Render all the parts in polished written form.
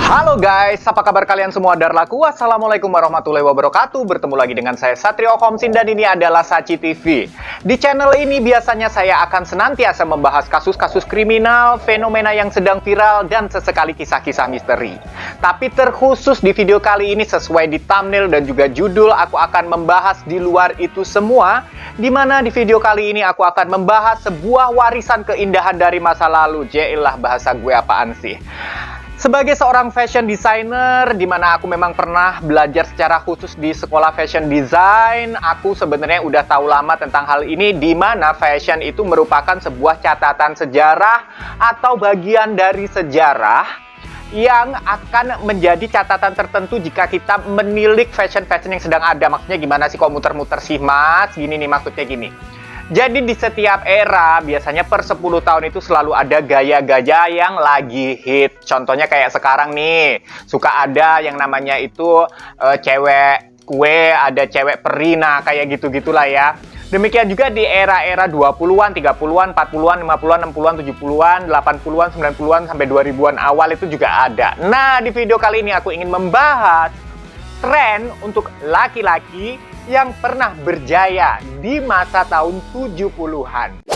Halo guys, apa kabar kalian semua? Darlaku, assalamualaikum warahmatullahi wabarakatuh. Bertemu lagi dengan saya Satrio Komsin dan ini adalah Sachi TV. Di channel ini biasanya saya akan senantiasa membahas kasus-kasus kriminal, fenomena yang sedang viral, dan sesekali kisah-kisah misteri. Tapi terkhusus di video kali ini sesuai di thumbnail dan juga judul, aku akan membahas di luar itu semua. Dimana di video kali ini aku akan membahas sebuah warisan keindahan dari masa lalu. Jailah, bahasa gue apaan sih? Sebagai seorang fashion designer, di mana aku memang pernah belajar secara khusus di sekolah fashion design, aku sebenarnya udah tahu lama tentang hal ini, di mana fashion itu merupakan sebuah catatan sejarah atau bagian dari sejarah yang akan menjadi catatan tertentu jika kita menilik fashion-fashion yang sedang ada. Maksudnya gimana sih kok muter-muter sih mas? Gini nih maksudnya gini. Jadi di setiap era, biasanya per 10 tahun itu selalu ada gaya-gaya yang lagi hit. Contohnya kayak sekarang nih, suka ada yang namanya itu cewek kue, ada cewek perina, kayak gitu-gitulah ya. Demikian juga di era-era 20-an, 30-an, 40-an, 50-an, 60-an, 70-an, 80-an, 90-an, sampai 2000-an awal itu juga ada. Nah, di video kali ini aku ingin membahas tren untuk laki-laki yang pernah berjaya di masa tahun 70-an.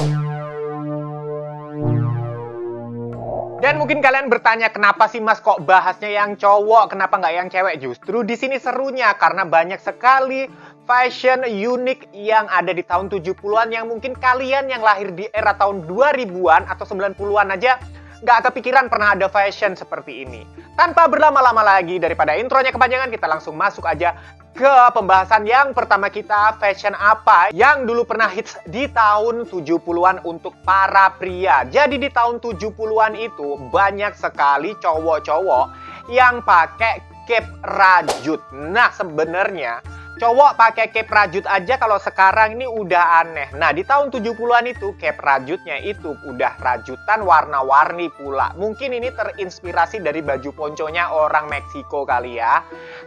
Dan mungkin kalian bertanya, kenapa sih mas kok bahasnya yang cowok, kenapa nggak yang cewek? Justru di sini serunya, karena banyak sekali fashion unik yang ada di tahun 70-an yang mungkin kalian yang lahir di era tahun 2000-an atau 90-an aja nggak kepikiran pernah ada fashion seperti ini. Tanpa berlama-lama lagi, daripada intronya kepanjangan, kita langsung masuk aja ke pembahasan yang pertama kita. Fashion apa yang dulu pernah hits di tahun 70-an untuk para pria? Jadi di tahun 70-an itu banyak sekali cowok-cowok yang pakai cape rajut. Nah, sebenarnya cowok pakai cape rajut aja kalau sekarang ini udah aneh. Nah, di tahun 70-an itu cape rajutnya itu udah rajutan warna-warni pula. Mungkin ini terinspirasi dari baju ponconya orang Meksiko kali ya.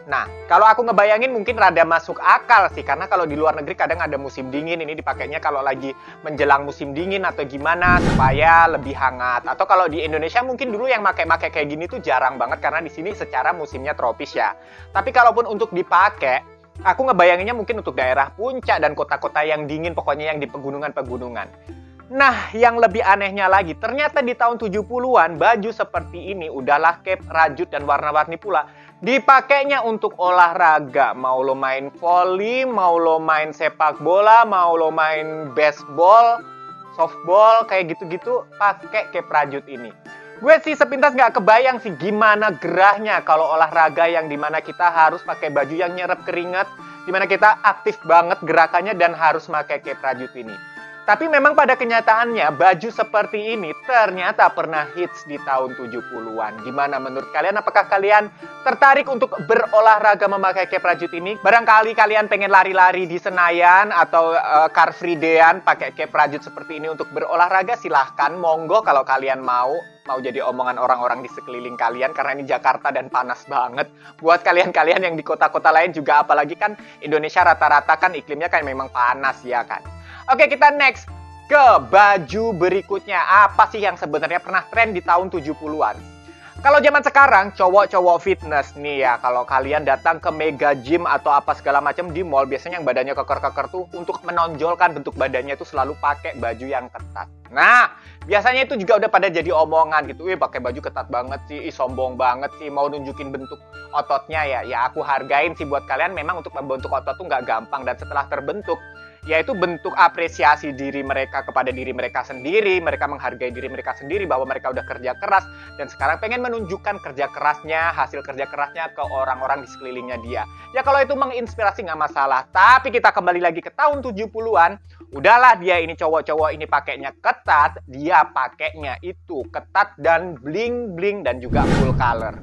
Nah, kalau aku ngebayangin mungkin rada masuk akal sih. Karena kalau di luar negeri kadang ada musim dingin. Ini dipakainya kalau lagi menjelang musim dingin atau gimana supaya lebih hangat. Atau kalau di Indonesia mungkin dulu yang pakai kayak gini tuh jarang banget. Karena di sini secara musimnya tropis ya. Tapi kalaupun untuk dipakai, aku ngebayanginnya mungkin untuk daerah puncak dan kota-kota yang dingin, pokoknya yang di pegunungan-pegunungan. Nah, yang lebih anehnya lagi, ternyata di tahun 70-an, baju seperti ini udahlah cape rajut dan warna-warni pula. Dipakainya untuk olahraga, mau lo main volley, mau lo main sepak bola, mau lo main baseball, softball, kayak gitu-gitu, pakai cape rajut ini. Gue sih sepintas nggak kebayang sih gimana gerahnya kalau olahraga yang dimana kita harus pakai baju yang nyerap keringat, dimana kita aktif banget gerakannya dan harus pakai cape rajut ini. Tapi memang pada kenyataannya baju seperti ini ternyata pernah hits di tahun 70-an. Gimana menurut kalian? Apakah kalian tertarik untuk berolahraga memakai cape rajut ini? Barangkali kalian pengen lari-lari di Senayan atau Car Free Day-an pakai cape rajut seperti ini untuk berolahraga, silahkan. Monggo kalau kalian mau jadi omongan orang-orang di sekeliling kalian, karena ini Jakarta dan panas banget. Buat kalian-kalian yang di kota-kota lain juga, apalagi kan Indonesia rata-rata kan iklimnya kan memang panas ya kan. Oke, kita next ke baju berikutnya. Apa sih yang sebenarnya pernah tren di tahun 70-an? Kalau zaman sekarang, cowok-cowok fitness nih ya, kalau kalian datang ke mega gym atau apa segala macam di mall, biasanya yang badannya keker-keker tuh untuk menonjolkan bentuk badannya itu selalu pakai baju yang ketat. Nah, biasanya itu juga udah pada jadi omongan gitu. Pakai baju ketat banget sih, sombong banget sih, mau nunjukin bentuk ototnya ya. Ya aku hargain sih buat kalian, memang untuk membentuk otot tuh nggak gampang. Dan setelah terbentuk, yaitu bentuk apresiasi diri mereka kepada diri mereka sendiri. Mereka menghargai diri mereka sendiri bahwa mereka udah kerja keras dan sekarang pengen menunjukkan kerja kerasnya, hasil kerja kerasnya ke orang-orang di sekelilingnya dia. Ya kalau itu menginspirasi nggak masalah. Tapi kita kembali lagi ke tahun 70-an. Udahlah, dia ini cowok-cowok ini pakainya ketat, dia pakainya itu ketat dan bling-bling dan juga full color.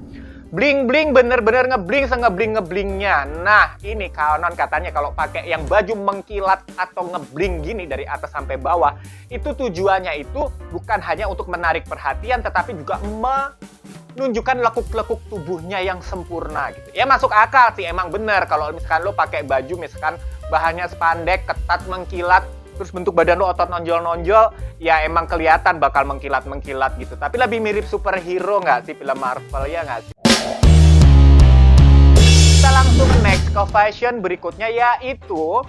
Bling-bling, bener-bener ngebling sengebling-ngeblingnya. Nah, ini konon katanya kalau pakai yang baju mengkilat atau ngebling gini dari atas sampai bawah, itu tujuannya itu bukan hanya untuk menarik perhatian, tetapi juga menunjukkan lekuk-lekuk tubuhnya yang sempurna gitu. Ya masuk akal sih, emang bener kalau misalkan lo pakai baju misalkan bahannya spandek, ketat, mengkilat, terus bentuk badan lo otot nonjol-nonjol, ya emang kelihatan bakal mengkilat-mengkilat gitu. Tapi lebih mirip superhero nggak sih, film Marvel ya nggak sih? langsung next ke fashion berikutnya, yaitu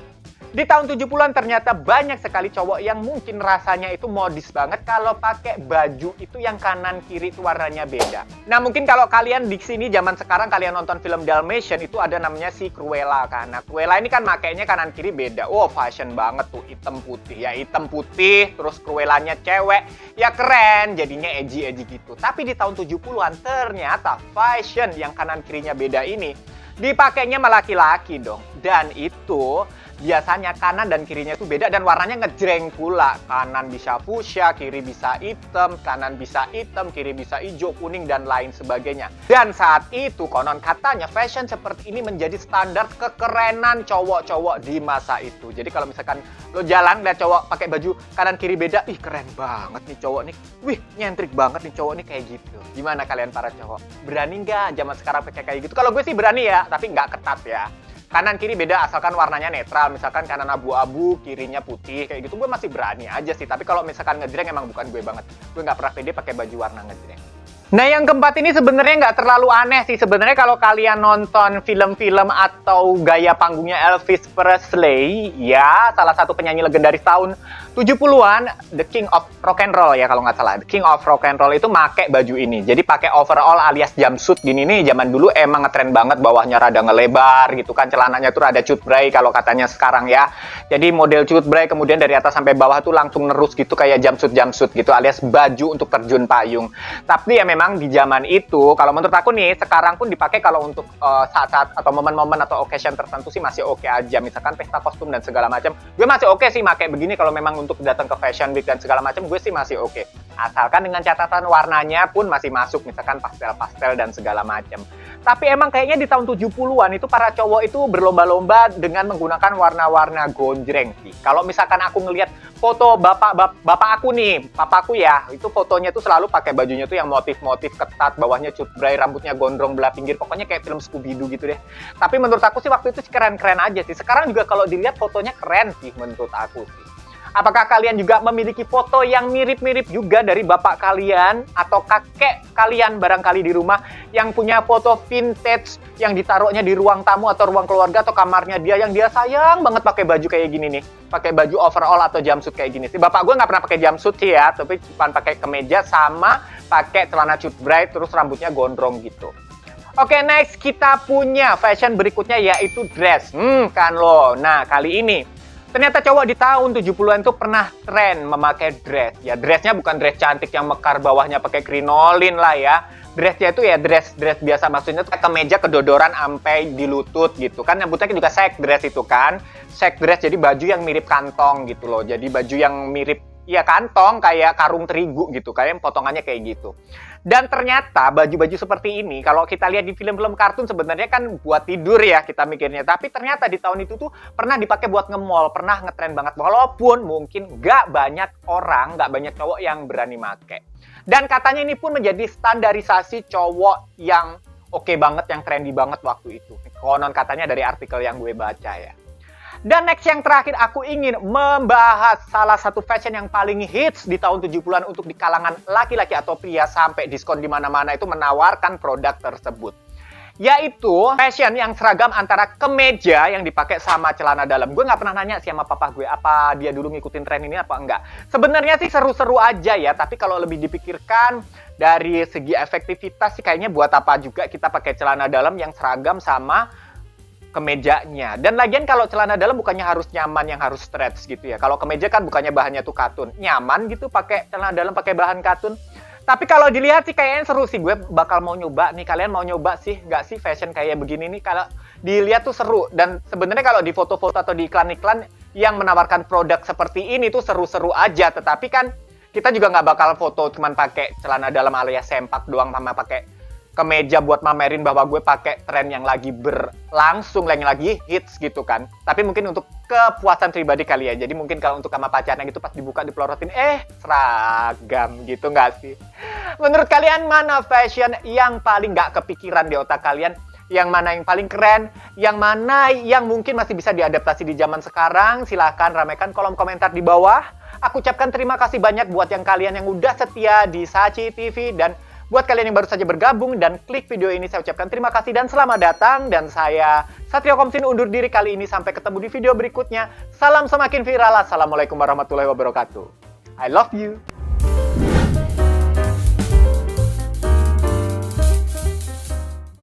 di tahun 70-an ternyata banyak sekali cowok yang mungkin rasanya itu modis banget kalau pakai baju itu yang kanan kiri itu warnanya beda. Nah, mungkin kalau kalian di sini zaman sekarang kalian nonton film Dalmatian itu ada namanya si Cruella kan. Nah, Cruella ini kan makainya kanan kiri beda. Oh, fashion banget tuh, hitam putih. Ya hitam putih, terus Cruellanya cewek. Ya keren, jadinya edgy-edgy gitu. Tapi di tahun 70-an ternyata fashion yang kanan kirinya beda ini dipakainya sama laki-laki dong. Dan itu biasanya kanan dan kirinya itu beda dan warnanya ngejreng pula. Kanan bisa fuchsia, kiri bisa hitam, kanan bisa hitam, kiri bisa hijau, kuning, dan lain sebagainya. Dan saat itu konon katanya fashion seperti ini menjadi standar kekerenan cowok-cowok di masa itu. Jadi kalau misalkan lo jalan lihat cowok pakai baju kanan kiri beda, ih keren banget nih cowok nih. Wih, nyentrik banget nih cowok nih kayak gitu. Gimana kalian para cowok? Berani nggak zaman sekarang pakai kayak gitu? Kalau gue sih berani ya, tapi nggak ketat ya. Kanan kiri beda asalkan warnanya netral, misalkan kanan abu-abu, kirinya putih, kayak gitu gue masih berani aja sih. Tapi kalau misalkan ngejreng emang bukan gue banget. Gue nggak pernah pede pakai baju warna ngejreng. Nah, yang keempat ini sebenarnya nggak terlalu aneh sih. Sebenarnya kalau kalian nonton film-film atau gaya panggungnya Elvis Presley, ya salah satu penyanyi legendaris tahun 70-an, The King of Rock and Roll ya kalau nggak salah. The King of Rock and Roll itu pakai baju ini. Jadi pakai overall alias jumpsuit gini nih. Zaman dulu emang ngetren banget, bawahnya rada ngelebar gitu kan. Celananya tuh rada cutbray kalau katanya sekarang ya. Jadi model cutbray kemudian dari atas sampai bawah tuh langsung nerus gitu kayak jumpsuit gitu alias baju untuk terjun payung. Tapi ya memang di zaman itu, kalau menurut aku nih, sekarang pun dipakai kalau untuk saat-saat atau momen-momen atau occasion tertentu sih masih oke aja. Misalkan pesta kostum dan segala macam, gue masih oke sih pakai begini kalau memang untuk datang ke fashion week dan segala macam, gue sih masih oke. Asalkan dengan catatan warnanya pun masih masuk, misalkan pastel-pastel dan segala macam. Tapi emang kayaknya di tahun 70-an itu para cowok itu berlomba-lomba dengan menggunakan warna-warna gonjreng sih. Kalau misalkan aku ngelihat foto bapak aku nih, papaku ya, itu fotonya tuh selalu pakai bajunya tuh yang motif-motif ketat, bawahnya cutbray, rambutnya gondrong belah pinggir, pokoknya kayak film Scooby-Doo gitu deh. Tapi menurut aku sih waktu itu keren-keren aja sih. Sekarang juga kalau dilihat fotonya keren sih menurut aku sih. Apakah kalian juga memiliki foto yang mirip-mirip juga dari bapak kalian atau kakek kalian barangkali di rumah yang punya foto vintage yang ditaruhnya di ruang tamu atau ruang keluarga atau kamarnya dia yang dia sayang banget pakai baju kayak gini nih, pakai baju overall atau jumpsuit kayak gini sih. Bapak gue nggak pernah pakai jumpsuit sih ya, tapi cuma pakai kemeja sama pakai celana cutbray terus rambutnya gondrong gitu. Oke, next kita punya fashion berikutnya yaitu dress. Kan lo. Nah, kali ini ternyata cowok di tahun 70-an tuh pernah tren memakai dress. Ya, dressnya bukan dress cantik yang mekar bawahnya pakai krinolin lah ya. Dressnya itu ya dress biasa, maksudnya tuh kemeja kedodoran sampai di lutut gitu kan. Nyebutnya juga shake dress itu kan. Shake dress jadi baju yang mirip kantong gitu loh. Jadi baju yang mirip ya kantong kayak karung terigu gitu, kayak potongannya kayak gitu. Dan ternyata baju-baju seperti ini kalau kita lihat di film-film kartun sebenarnya kan buat tidur ya kita mikirnya. Tapi ternyata di tahun itu tuh pernah dipakai buat nge-mall, pernah ngetren banget. Walaupun mungkin nggak banyak orang, nggak banyak cowok yang berani make. Dan katanya ini pun menjadi standarisasi cowok yang oke banget, yang trendy banget waktu itu. Konon katanya dari artikel yang gue baca ya. Dan next yang terakhir aku ingin membahas salah satu fashion yang paling hits di tahun 70-an untuk di kalangan laki-laki atau pria sampai diskon di mana-mana itu menawarkan produk tersebut. Yaitu fashion yang seragam antara kemeja yang dipakai sama celana dalam. Gue nggak pernah nanya sih sama papa gue apa dia dulu ngikutin tren ini apa enggak. Sebenarnya sih seru-seru aja ya, tapi kalau lebih dipikirkan dari segi efektivitas sih kayaknya buat apa juga kita pakai celana dalam yang seragam sama kemejanya. Dan lagian kalau celana dalam bukannya harus nyaman yang harus stretch gitu ya. Kalau kemeja kan bukannya bahannya tuh katun. Nyaman gitu pakai celana dalam pakai bahan katun. Tapi kalau dilihat sih kayaknya seru sih. Gue bakal mau nyoba nih. Kalian mau nyoba sih nggak sih fashion kayak begini nih? Kalau dilihat tuh seru. Dan sebenarnya kalau di foto-foto atau di iklan-iklan yang menawarkan produk seperti ini tuh seru-seru aja. Tetapi kan kita juga nggak bakal foto cuman pakai celana dalam alias sempak doang sama pakai kemeja buat mamerin bahwa gue pakai tren yang lagi berlangsung, yang lagi hits gitu kan. Tapi mungkin untuk kepuasan pribadi kali ya. Jadi mungkin kalau untuk sama pacarnya gitu pas dibuka dipelorotin, seragam gitu nggak sih? Menurut kalian mana fashion yang paling nggak kepikiran di otak kalian? Yang mana yang paling keren? Yang mana yang mungkin masih bisa diadaptasi di zaman sekarang? Silahkan ramaikan kolom komentar di bawah. Aku ucapkan terima kasih banyak buat yang kalian yang udah setia di Sachi TV dan Buat kalian yang baru saja bergabung dan klik video ini, saya ucapkan terima kasih dan selamat datang. Dan saya, Satrio Komsin, undur diri kali ini. Sampai ketemu di video berikutnya. Salam semakin viral. Assalamualaikum warahmatullahi wabarakatuh. I love you.